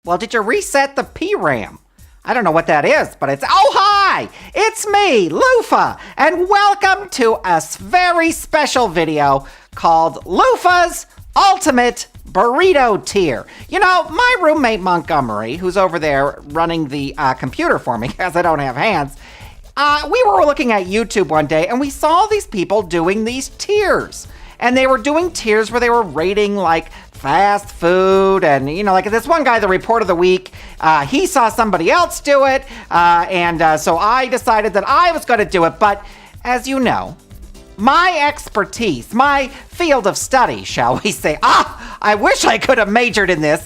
Well, did you reset the PRAM? I don't know what that is, but it's... Oh, hi! It's me, Loofah, and welcome to a very special video called LOOFAH'S Ultimate Burrito Tier. You know, my roommate Montgomery, who's over there running the computer for me, because I don't have hands, we were looking at YouTube one day, and we saw these people doing these tiers. And they were doing tiers where they were rating, like, fast food, and, you know, like this one guy, the Report of the Week, he saw somebody else do it, so I decided that I was going to do it. But, as you know, my expertise, my field of study, shall we say, I wish I could have majored in this,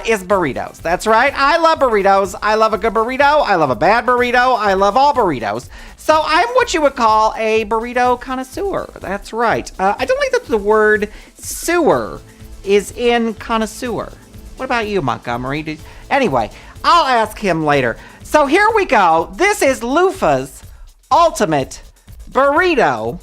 is burritos. That's right, I love burritos. I love a good burrito, I love a bad burrito, I love all burritos. So I'm what you would call a burrito connoisseur. That's right. I don't like that the word sewer is in connoisseur. What about you, Montgomery? Anyway, I'll ask him later. So here we go. This is LOOFAH'S Ultimate Burrito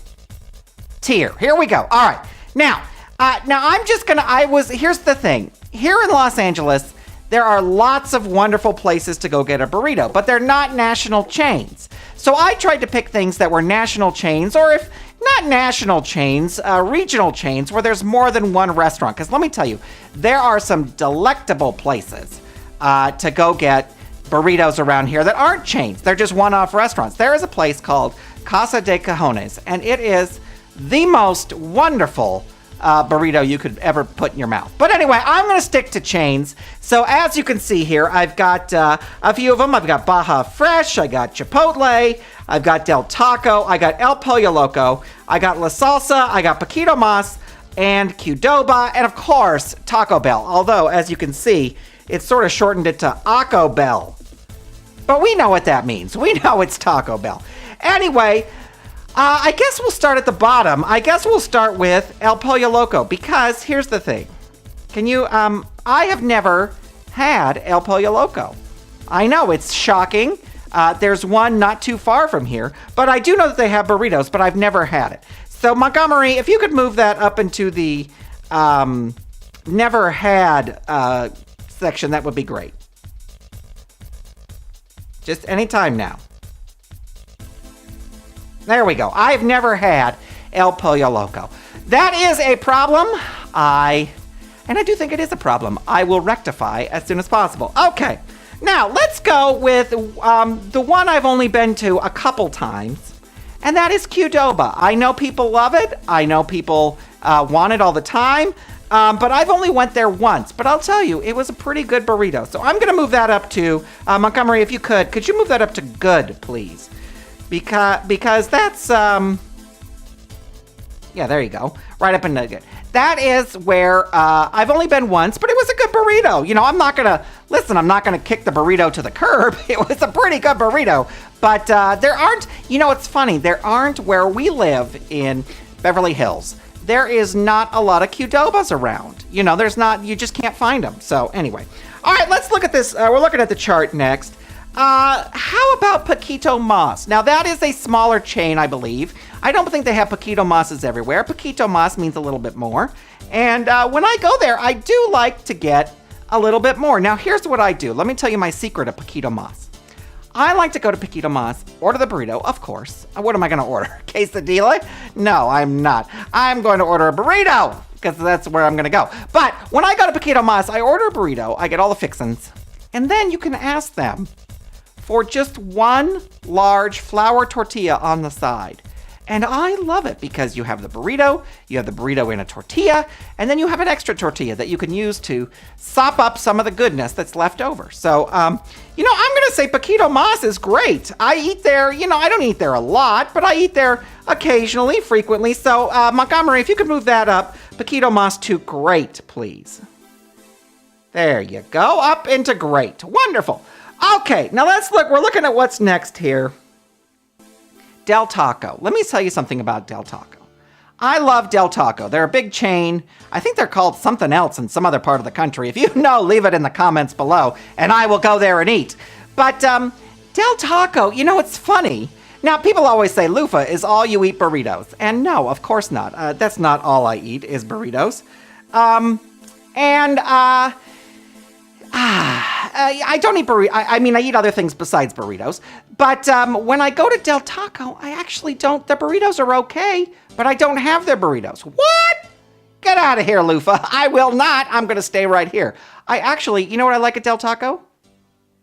Tier. Here we go. All right. Now I'm just gonna. Here's the thing. Here in Los Angeles, there are lots of wonderful places to go get a burrito, but they're not national chains. So I tried to pick things that were national chains, or if not national chains, regional chains where there's more than one restaurant. Because let me tell you, there are some delectable places to go get burritos around here that aren't chains. They're just one-off restaurants. There is a place called Casa de Cajones, and it is the most wonderful burrito you could ever put in your mouth. But anyway, I'm going to stick to chains. So as you can see here, I've got a few of them. I've got Baja Fresh, I got Chipotle, I've got Del Taco, I got El Pollo Loco, I got La Salsa, I got Poquito Mas, and Qdoba, and of course, Taco Bell. Although, as you can see, it's sort of shortened it to Taco Bell. But we know what that means. We know it's Taco Bell. Anyway, I guess we'll start at the bottom. I guess we'll start with El Pollo Loco, because here's the thing. I have never had El Pollo Loco. I know, it's shocking. There's one not too far from here, but I do know that they have burritos, but I've never had it. So Montgomery, if you could move that up into the never had section, that would be great. Just anytime now. There we go. I've never had El Pollo Loco. That is a problem. And I do think it is a problem. I will rectify as soon as possible. Okay. Now, let's go with the one I've only been to a couple times, and that is Qdoba. I know people love it. I know people want it all the time, but I've only went there once. But I'll tell you, it was a pretty good burrito. So I'm going to move that up to, Montgomery, if you could you move that up to good, please? Because that's, yeah, there you go. Right up in the good. That is where I've only been once, but it was a good burrito. You know, I'm not going to kick the burrito to the curb. It was a pretty good burrito. But there aren't, you know, it's funny. There aren't, where we live in Beverly Hills, there is not a lot of Qdobas around. You know, there's not, you just can't find them. So anyway. All right, let's look at this. We're looking at the chart next. How about Poquito Mas? Now, that is a smaller chain, I believe. I don't think they have Poquito Mas's everywhere. Poquito Mas means a little bit more. And when I go there, I do like to get a little bit more. Now, here's what I do. Let me tell you my secret of Poquito Mas. I like to go to Poquito Mas, order the burrito, of course. What am I going to order? Quesadilla? No, I'm not. I'm going to order a burrito, because that's where I'm going to go. But when I go to Poquito Mas, I order a burrito. I get all the fixins. And then you can ask them for just one large flour tortilla on the side. And I love it because you have the burrito in a tortilla, and then you have an extra tortilla that you can use to sop up some of the goodness that's left over. So, you know, I'm going to say Poquito Mas is great. I eat there, you know, I don't eat there a lot, but I eat there occasionally, frequently. So, Montgomery, if you could move that up, Poquito Mas to great, please. There you go, up into great. Wonderful. Okay, now let's look. We're looking at what's next here. Del Taco. Let me tell you something about Del Taco. I love Del Taco. They're a big chain. I think they're called something else in some other part of the country. If you know, leave it in the comments below, and I will go there and eat. But Del Taco, you know, it's funny. Now, people always say Loofah is all you eat burritos. And no, of course not. That's not all I eat is burritos. I don't eat burritos. I mean, I eat other things besides burritos. But when I go to Del Taco, I actually don't. The burritos are okay, but I don't have their burritos. What? Get out of here, Loofah. I will not. I'm going to stay right here. I actually, you know what I like at Del Taco?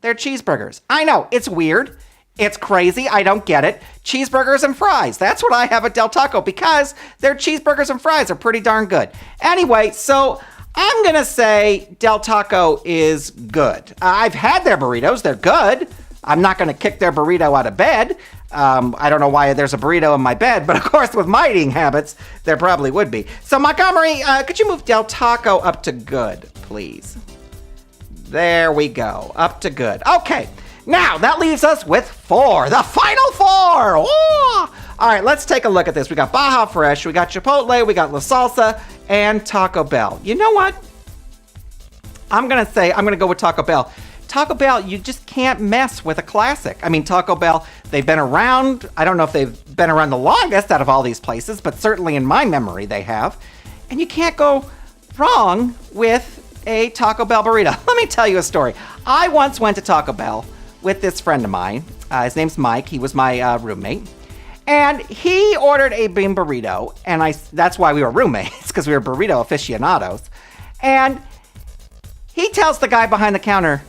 Their cheeseburgers. I know, it's weird. It's crazy. I don't get it. Cheeseburgers and fries. That's what I have at Del Taco because their cheeseburgers and fries are pretty darn good. Anyway, so I'm going to say Del Taco is good. I've had their burritos. They're good. I'm not going to kick their burrito out of bed. I don't know why there's a burrito in my bed, but of course with my eating habits, there probably would be. So Montgomery, could you move Del Taco up to good, please? There we go. Up to good. Okay. Now, that leaves us with 4. The final 4! All right, let's take a look at this. We got Baja Fresh, we got Chipotle, we got La Salsa, and Taco Bell. You know what? I'm going to go with Taco Bell. Taco Bell, you just can't mess with a classic. I mean, Taco Bell, they've been around. I don't know if they've been around the longest out of all these places, but certainly in my memory they have. And you can't go wrong with a Taco Bell burrito. Let me tell you a story. I once went to Taco Bell with this friend of mine. His name's Mike. He was my roommate. And he ordered a bean burrito. And that's why we were roommates, because we were burrito aficionados. And he tells the guy behind the counter,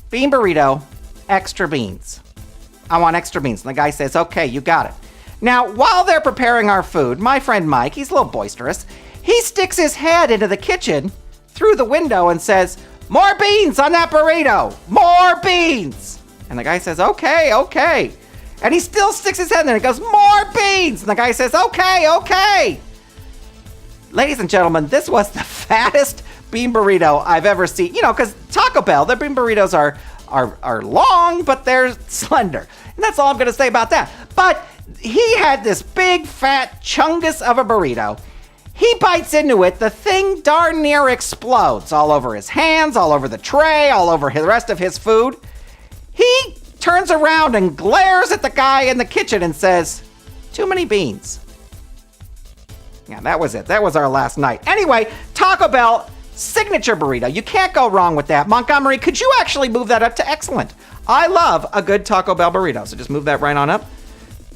bean burrito, extra beans. I want extra beans. And the guy says, okay, you got it. Now, while they're preparing our food, my friend Mike, he's a little boisterous, he sticks his head into the kitchen through the window and says, more beans on that burrito, more beans. And the guy says, okay. And he still sticks his head in there and goes, more beans. And the guy says, okay. Ladies and gentlemen, this was the fattest bean burrito I've ever seen. You know, because Taco Bell, their bean burritos are long, but they're slender. And that's all I'm going to say about that. But he had this big, fat chungus of a burrito. He bites into it. The thing darn near explodes all over his hands, all over the tray, all over the rest of his food. He turns around and glares at the guy in the kitchen and says, too many beans. Yeah, that was it. That was our last night. Anyway, Taco Bell signature burrito. You can't go wrong with that. Montgomery, could you actually move that up to excellent? I love a good Taco Bell burrito. So just move that right on up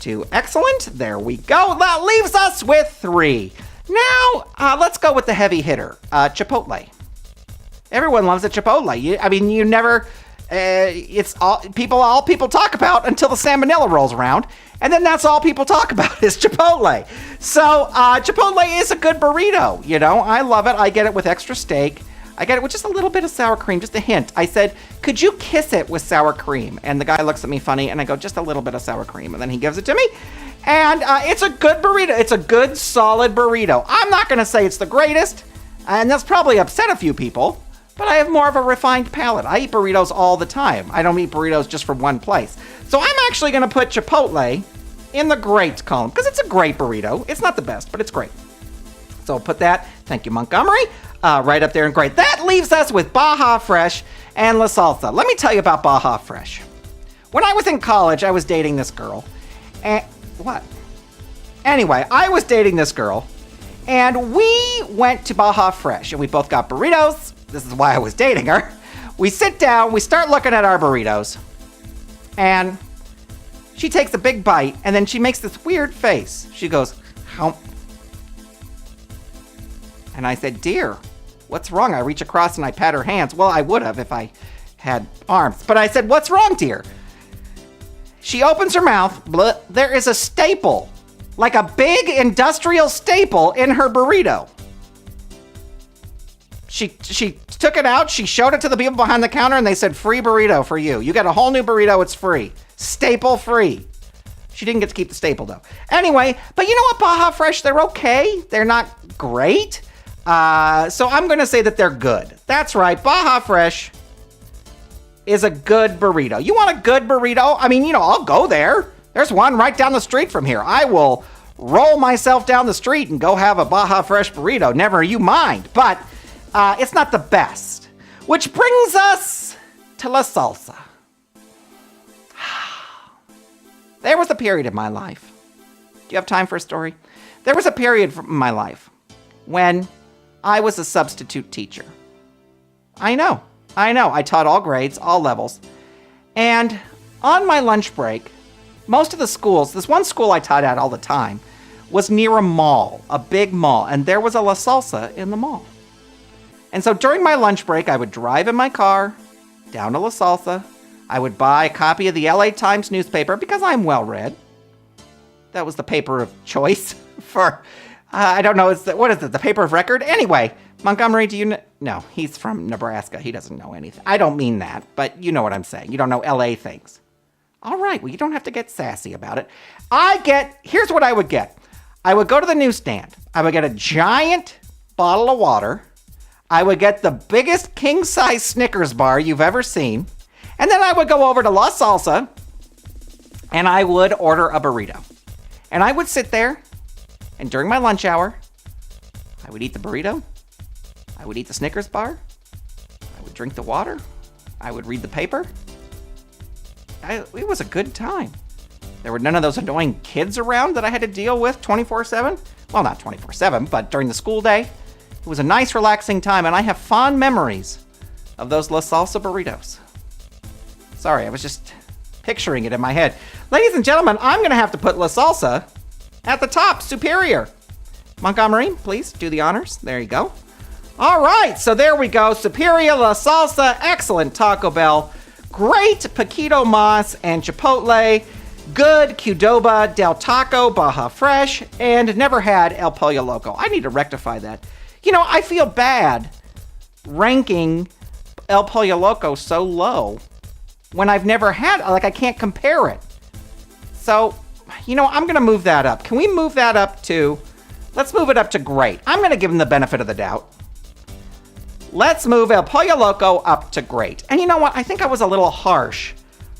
to excellent. There we go. That leaves us with 3. Now, let's go with the heavy hitter, Chipotle. Everyone loves a Chipotle. You never... it's all people talk about until the salmonella rolls around, and then that's all people talk about is Chipotle. So Chipotle is a good burrito. You know, I love it. I get it with extra steak. I get it with just a little bit of sour cream, just a hint. I said, could you kiss it with sour cream? And the guy looks at me funny, and I go, just a little bit of sour cream, and then he gives it to me. And it's a good burrito. It's a good, solid burrito. I'm not going to say it's the greatest, and that's probably upset a few people. But I have more of a refined palate. I eat burritos all the time. I don't eat burritos just from one place. So I'm actually going to put Chipotle in the great column because it's a great burrito. It's not the best, but it's great. So I'll put that, thank you, Montgomery, right up there in great. That leaves us with Baja Fresh and La Salsa. Let me tell you about Baja Fresh. When I was in college, I was dating this girl. And what? Anyway, I was dating this girl, and we went to Baja Fresh, and we both got burritos. This is why I was dating her. We sit down, we start looking at our burritos, and she takes a big bite, and then she makes this weird face. She goes, "How?" And I said, dear, what's wrong? I reach across and I pat her hands. Well, I would have if I had arms. But I said, what's wrong, dear? She opens her mouth. Bleh, there is a staple, like a big industrial staple in her burrito. She took it out, she showed it to the people behind the counter, and they said, free burrito for you. You got a whole new burrito, it's free. Staple free. She didn't get to keep the staple, though. Anyway, but you know what, Baja Fresh, they're okay. They're not great. So I'm going to say that they're good. That's right, Baja Fresh is a good burrito. You want a good burrito? I mean, you know, I'll go there. There's one right down the street from here. I will roll myself down the street and go have a Baja Fresh burrito. Never you mind. But it's not the best. Which brings us to La Salsa. There was a period in my life. Do you have time for a story? There was a period in my life when I was a substitute teacher. I know. I know, I taught all grades, all levels. And on my lunch break, most of the schools, this one school I taught at all the time, was near a mall, a big mall, and there was a La Salsa in the mall. And so during my lunch break, I would drive in my car down to La Salsa. I would buy a copy of the LA Times newspaper because I'm well-read. That was the paper of choice for, I don't know, what is it, the paper of record? Anyway, Montgomery, do you know? No, he's from Nebraska. He doesn't know anything. I don't mean that, but you know what I'm saying. You don't know LA things. All right, well, you don't have to get sassy about it. Here's what I would get. I would go to the newsstand. I would get a giant bottle of water. I would get the biggest king-size Snickers bar you've ever seen. And then I would go over to La Salsa, and I would order a burrito. And I would sit there, and during my lunch hour, I would eat the burrito. I would eat the Snickers bar. I would drink the water. I would read the paper. It was a good time. There were none of those annoying kids around that I had to deal with 24/7. Well, not 24/7, but during the school day. It was a nice, relaxing time, and I have fond memories of those La Salsa burritos. Sorry, I was just picturing it in my head. Ladies and gentlemen, I'm going to have to put La Salsa at the top, superior. Montgomery, please do the honors. There you go. All right, so there we go. Superior, La Salsa, excellent Taco Bell, great Paquito Mas and Chipotle, good Qdoba, Del Taco, Baja Fresh, and never had El Pollo Loco. I need to rectify that. You know, I feel bad ranking El Pollo Loco so low when I've never had, like I can't compare it. So, you know, I'm going to move that up. Can we move that up to, let's move it up to great. I'm going to give them the benefit of the doubt. Let's move El Pollo Loco up to great. And you know what? I think I was a little harsh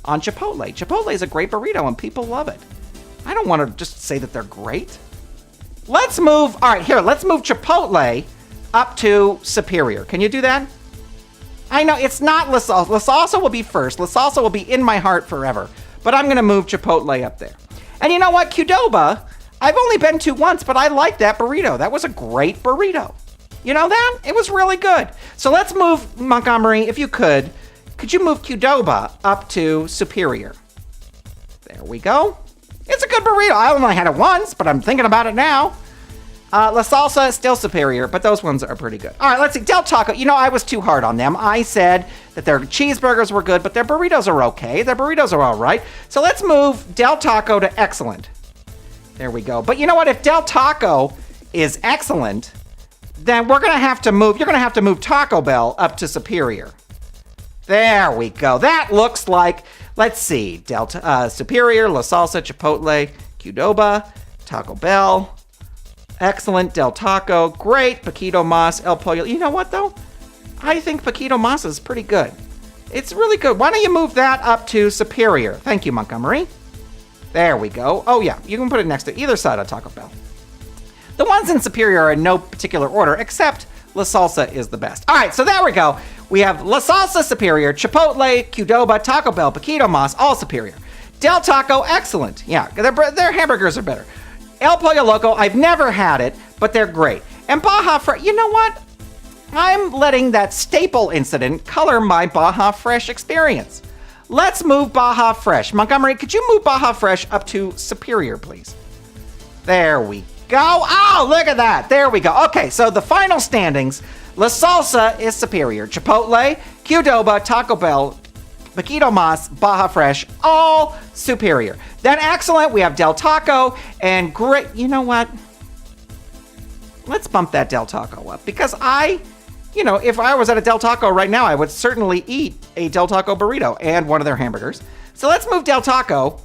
on Chipotle. Chipotle is a great burrito and people love it. I don't want to just say that they're great. Let's move Chipotle up to superior. Can you do that? I know it's not La Salsa. La Salsa will be first. La Salsa will be in my heart forever. But I'm going to move Chipotle up there. And you know what? Qdoba, I've only been to once, but I like that burrito. That was a great burrito. You know that? It was really good. So let's move, Montgomery, if you could you move Qdoba up to superior? There we go. It's a good burrito. I only had it once, but I'm thinking about it now. La Salsa is still superior, but those ones are pretty good. All right, let's see. Del Taco, you know, I was too hard on them. I said that their cheeseburgers were good, but their burritos are okay. Their burritos are all right. So let's move Del Taco to excellent. There we go. But you know what? If Del Taco is excellent, then you're going to have to move Taco Bell up to superior. There we go. That looks like, let's see, superior, La Salsa, Chipotle, Qdoba, Taco Bell, excellent, Del Taco, great, Paquito Mas, El Pollo. You know what, though? I think Paquito Mas is pretty good. It's really good. Why don't you move that up to superior? Thank you, Montgomery. There we go. Oh, yeah, you can put it next to either side of Taco Bell. The ones in superior are in no particular order, except La Salsa is the best. All right, so there we go. We have La Salsa superior, Chipotle, Qdoba, Taco Bell, Paquito Mas, all superior. Del Taco, excellent. Yeah, their hamburgers are better. El Pollo Loco, I've never had it, but they're great. And Baja Fresh, you know what? I'm letting that staple incident color my Baja Fresh experience. Let's move Baja Fresh. Montgomery, could you move Baja Fresh up to superior, please? There we go. Oh, look at that. There we go. Okay, so the final standings. La Salsa is superior. Chipotle, Qdoba, Taco Bell, Paquito Mas, Baja Fresh, all superior. Then excellent, we have Del Taco, and great. You know what? Let's bump that Del Taco up, because if I was at a Del Taco right now, I would certainly eat a Del Taco burrito and one of their hamburgers. So let's move Del Taco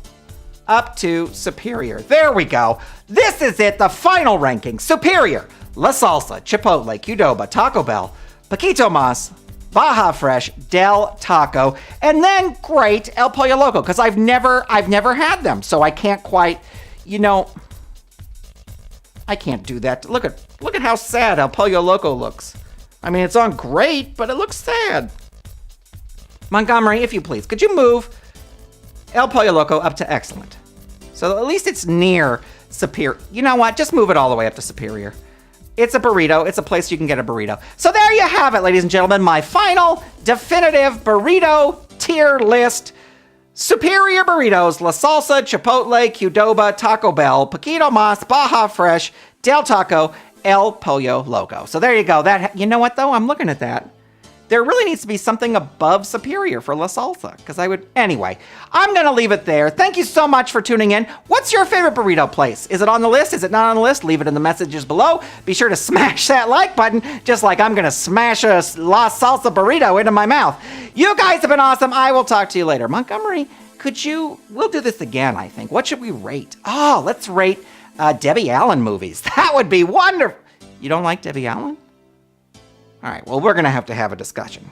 up to superior. There we go. This is it, the final ranking. Superior, La Salsa, Chipotle, Qdoba, Taco Bell, Paquito Mas, Baja Fresh, Del Taco, and then great El Pollo Loco, because I've never had them, so I can't quite, I can't do that. Look at how sad El Pollo Loco looks. I mean, it's on great, but it looks sad. Montgomery, if you please, could you move El Pollo Loco up to excellent? So at least it's near superior. You know what? Just move it all the way up to superior. It's a burrito. It's a place you can get a burrito. So there you have it, ladies and gentlemen. My final definitive burrito tier list. Superior burritos: La Salsa, Chipotle, Qdoba, Taco Bell, Paquito Mas, Baja Fresh, Del Taco, El Pollo Loco. So there you go. That, you know what though? I'm looking at that. There really needs to be something above superior for La Salsa, because anyway, I'm going to leave it there. Thank you so much for tuning in. What's your favorite burrito place? Is it on the list? Is it not on the list? Leave it in the messages below. Be sure to smash that like button, just like I'm going to smash a La Salsa burrito into my mouth. You guys have been awesome. I will talk to you later. Montgomery, we'll do this again, I think. What should we rate? Oh, let's rate Debbie Allen movies. That would be wonderful. You don't like Debbie Allen? All right, well, we're going to have a discussion.